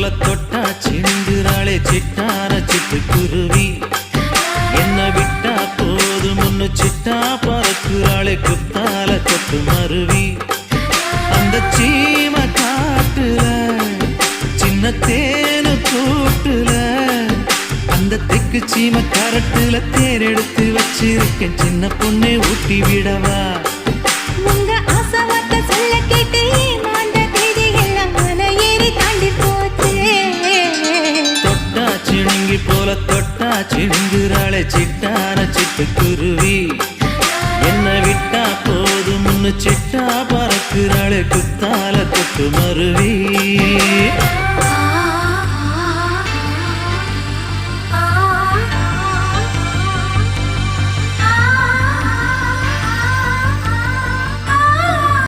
போல தொட்டா சிணுங்குறாளே சிட்டான சிட்டுக்குருவி. என்ன விட்டா போதும் முன்னு சிட்டா பறக்குறாளே குத்தால கொட்டு மருவி. அந்த சீம காட்டுல சின்ன தேனு கூட்டுல அந்த தெக்கு சீம கரட்டுல தேர் எடுத்து வச்சிருக்கேன் சின்ன பொண்ணே ஊட்டி விடவா. உங்க ஆசவார்த்தை சொல்ல கேட்டு ஏமாந்த தேதி எல்லாம் மலை ஏறி தாண்டி போச்சு. தொட்டா சிணுங்கி போல தொட்டா சிணுங்குறாளே சிட்டான சிட்டுக்குருவி. என்ன விட்டா போதும் முன்னு சிட்டா பறக்குறாளே குத்தால கொட்டு மருவி.